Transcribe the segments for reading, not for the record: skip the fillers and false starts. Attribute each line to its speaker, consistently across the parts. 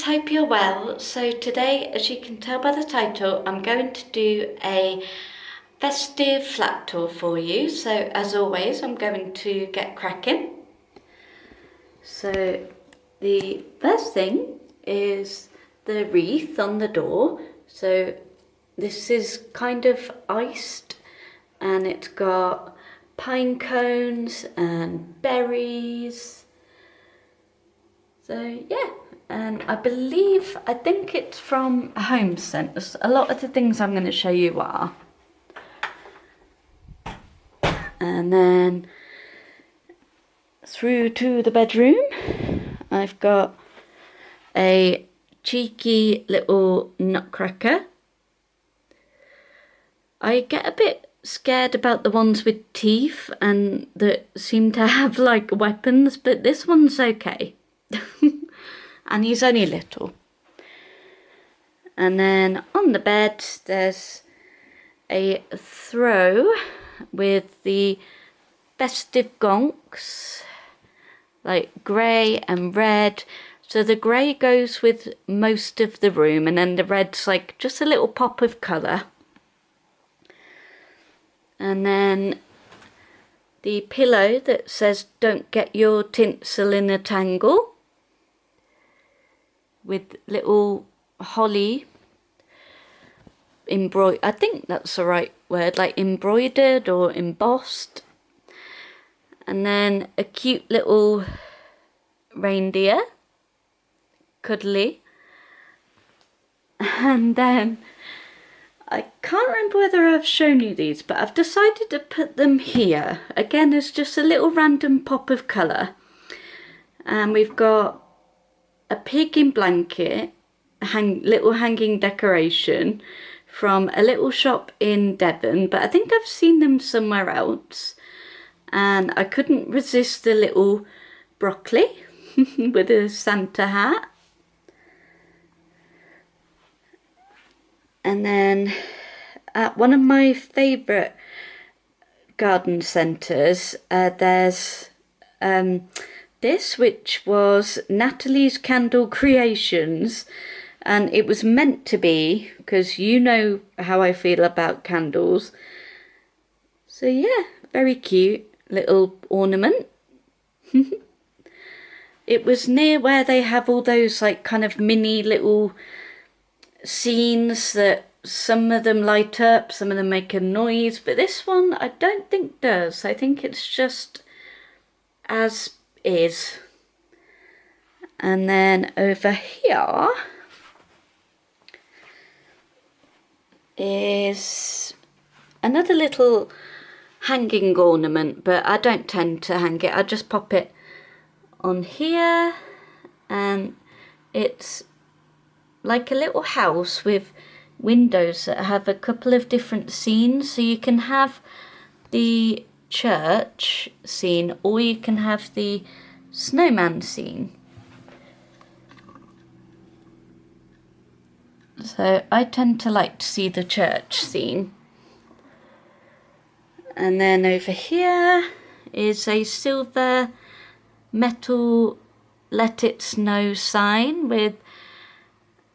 Speaker 1: hope you're well. So today, as you can tell by the title, I'm going to do a festive flat tour for you. So as always, I'm going to get cracking. So the first thing is the wreath on the door. So this is kind of iced and it's got pine cones and berries. So yeah, and I think it's from a home centre. A lot of the things I'm going to show you are. And then through to the bedroom, I've got a cheeky little nutcracker. I get a bit scared about the ones with teeth and that seem to have like weapons, but this one's okay. And he's only little. And then on the bed there's a throw with the festive gonks, like grey and red. So the grey goes with most of the room and then the red's like just a little pop of colour. And then the pillow that says don't get your tinsel in a tangle, with little holly embroidered, I think that's the right word, like embroidered or embossed. And then a cute little reindeer, cuddly. And then I can't remember whether I've shown you these, but I've decided to put them here. Again, it's just a little random pop of colour. And we've got a pig in blanket, little hanging decoration from a little shop in Devon, but I think I've seen them somewhere else. And I couldn't resist the little broccoli with a Santa hat. And then at one of my favourite garden centres, there's this, which was Natalie's Candle Creations, and it was meant to be, because you know how I feel about candles. So yeah, very cute little ornament. It was near where they have all those like kind of mini little scenes that some of them light up, some of them make a noise, but this one I don't think does. I think it's just as is. And then over here is another little hanging ornament, but I don't tend to hang it. I just pop it on here, and it's like a little house with windows that have a couple of different scenes. So you can have the church scene or you can have the snowman scene. So I tend to like to see the church scene. And then over here is a silver metal let it snow sign with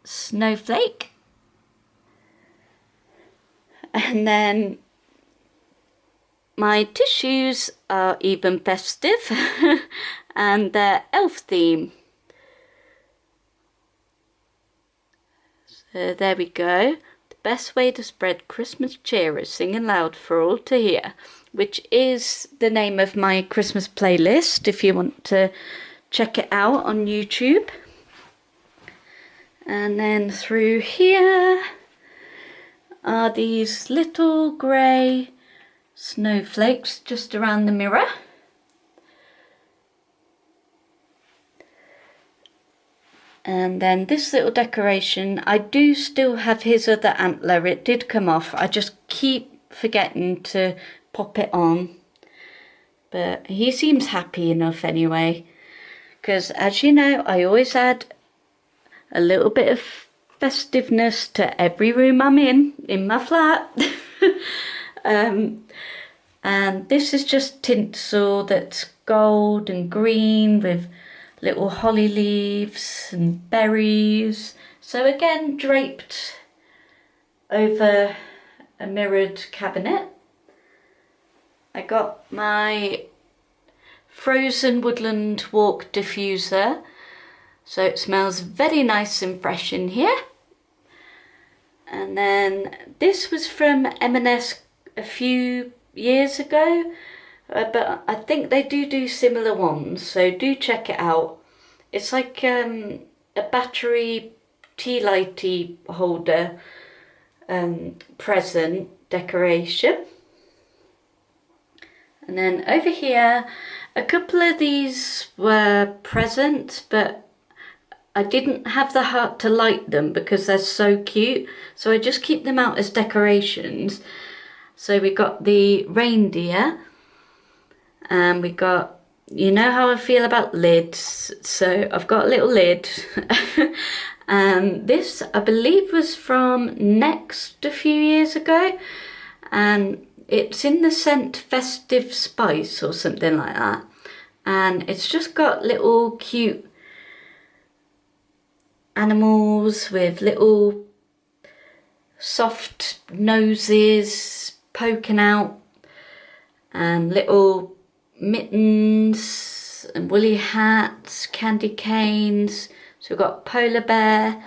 Speaker 1: snowflake. And then my tissues are even festive and they're elf theme. So there we go. The best way to spread Christmas cheer is singing loud for all to hear, which is the name of my Christmas playlist if you want to check it out on YouTube. And then through here are these little grey snowflakes just around the mirror. And then this little decoration, I do still have his other antler. It did come off. I just keep forgetting to pop it on. But he seems happy enough anyway. Because as you know, I always add a little bit of festiveness to every room I'm in my flat. And this is just tinsel that's gold and green with little holly leaves and berries. So again, draped over a mirrored cabinet. I got my frozen woodland walk diffuser, so it smells very nice and fresh in here. And then this was from M&S a few years ago, but I think they do similar ones, so do check it out. It's like a battery tea lighty holder present decoration. And then over here, a couple of these were presents, but I didn't have the heart to light them because they're so cute, so I just keep them out as decorations. So we got the reindeer, and we got, you know how I feel about lids, so I've got a little lid. And this, I believe, was from Next a few years ago, and it's in the scent Festive Spice or something like that, and it's just got little cute animals with little soft noses poking out, and little mittens and woolly hats, candy canes. So we've got polar bear,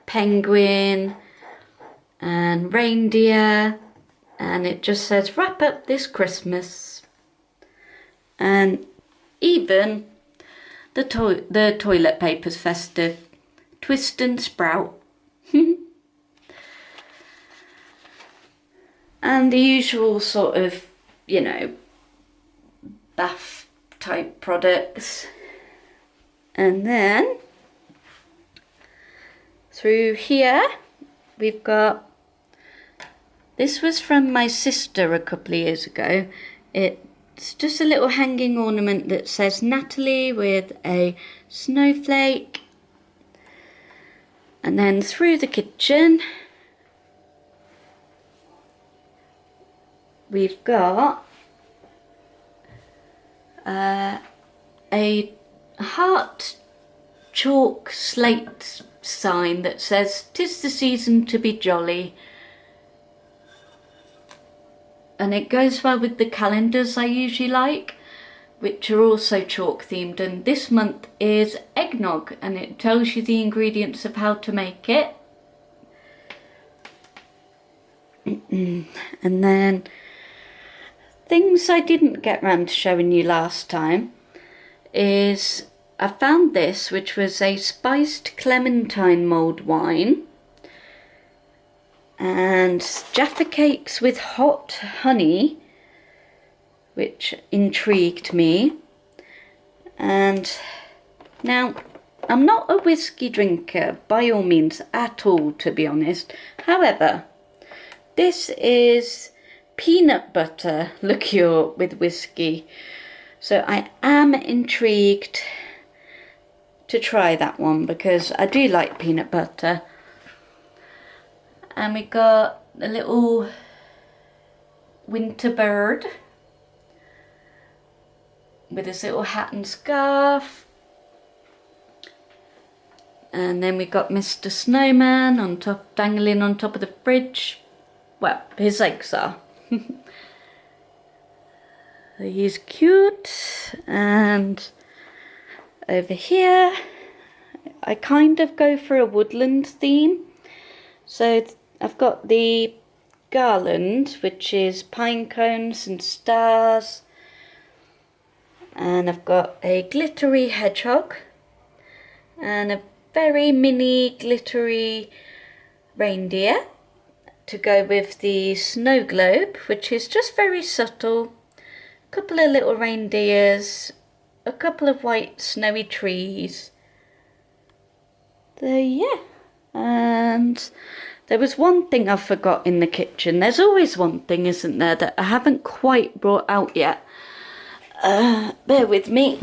Speaker 1: penguin and reindeer, and it just says wrap up this Christmas. And even the toilet paper's festive. Twist and sprout. And the usual sort of, you know, bath type products. And then through here we've got, this was from my sister a couple of years ago. It's just a little hanging ornament that says Natalie with a snowflake. And then through the kitchen, we've got a heart chalk slate sign that says, "'Tis the season to be jolly." And it goes well with the calendars I usually like, which are also chalk themed, and this month is eggnog, and it tells you the ingredients of how to make it. And then things I didn't get round to showing you last time is I found this, which was a spiced clementine mulled wine and Jaffa cakes with hot honey, which intrigued me. And now, I'm not a whiskey drinker by all means at all, to be honest. However, this is peanut butter liqueur with whiskey, so I am intrigued to try that one because I do like peanut butter. And we got a little winter bird with his little hat and scarf. And then we got Mr. Snowman on top, dangling on top of the fridge. Well, his legs are. He's cute. And over here, I kind of go for a woodland theme. So I've got the garland, which is pine cones and stars. And I've got a glittery hedgehog and a very mini glittery reindeer to go with the snow globe, which is just very subtle. A couple of little reindeers, a couple of white snowy trees. There, yeah. And there was one thing I forgot in the kitchen. There's always one thing, isn't there, that I haven't quite brought out yet. Bear with me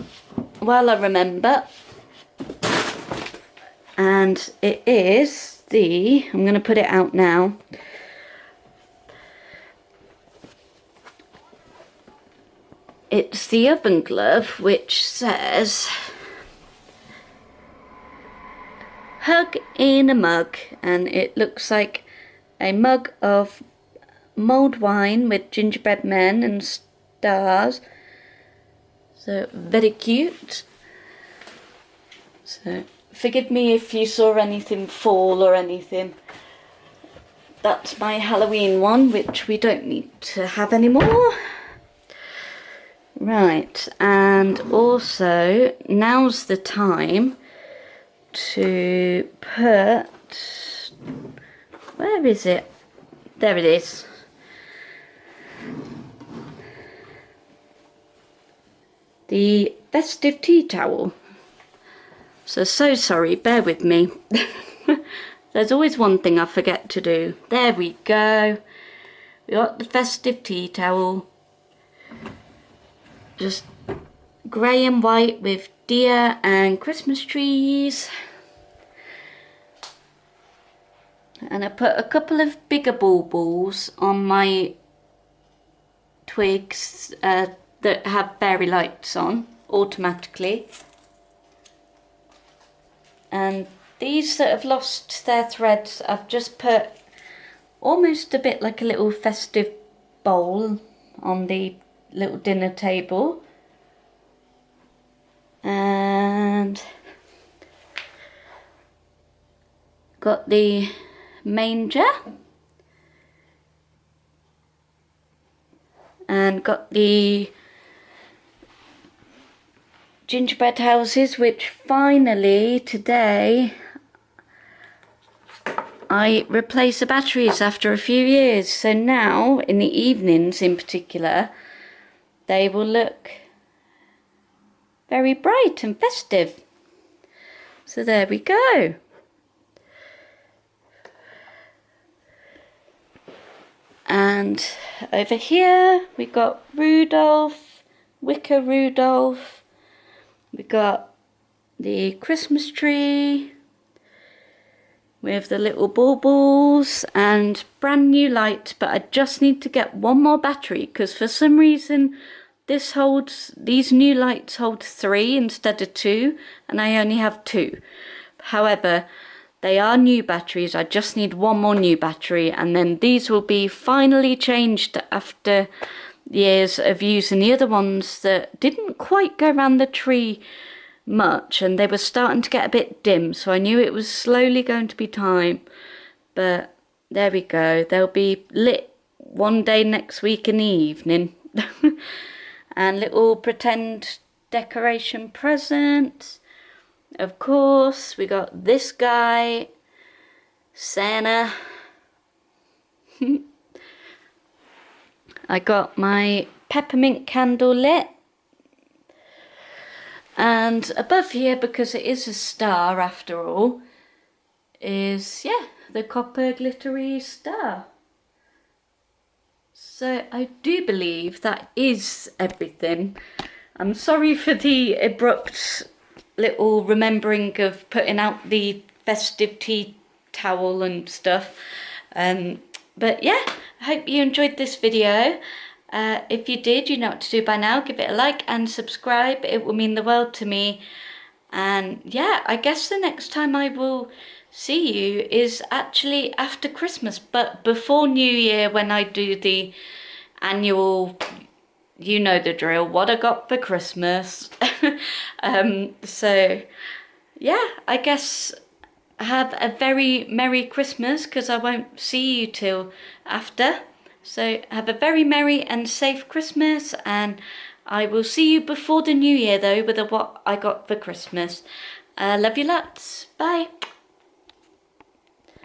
Speaker 1: while I remember. And it is the, I'm going to put it out now. It's the oven glove, which says hug in a mug, and it looks like a mug of mulled wine with gingerbread men and stars. So very cute. So forgive me if you saw anything fall or anything. That's my Halloween one, which we don't need to have anymore. Right, and also now's the time to put, where is it? There it is. The festive tea towel. So sorry, bear with me. There's always one thing I forget to do. There we go. We got the festive tea towel. Just grey and white with deer and Christmas trees. And I put a couple of bigger baubles on my twigs that have fairy lights on automatically. And these that have lost their threads, I've just put almost a bit like a little festive bowl on the little dinner table. And got the manger. And got the gingerbread houses, which finally today I replaced the batteries after a few years. So now in the evenings in particular they will look very bright and festive. So there we go. And over here we got Rudolph, Wicker Rudolph. We got the Christmas tree with the little baubles and brand new lights, but I just need to get one more battery because for some reason these new lights hold 3 instead of 2, and I only have 2. However, they are new batteries. I just need one more new battery, and then these will be finally changed after years of using the other ones that didn't quite go around the tree much, and they were starting to get a bit dim, so I knew it was slowly going to be time. But there we go, they'll be lit one day next week in the evening. And little pretend decoration presents. Of course, we got this guy, Santa. I got my peppermint candle lit. And above here, because it is a star after all, is, yeah, the copper glittery star. So I do believe that is everything. I'm sorry for the abrupt little remembering of putting out the festive tea towel and stuff. But yeah, I hope you enjoyed this video. If you did, you know what to do by now. Give it a like and subscribe. It will mean the world to me. And yeah, I guess the next time I will see you is actually after Christmas, but before New Year, when I do the annual, you know the drill, what I got for Christmas. So yeah, I guess have a very Merry Christmas, because I won't see you till after. So have a very merry and safe Christmas, and I will see you before the New Year though with what I got for Christmas. Love you lots. Bye.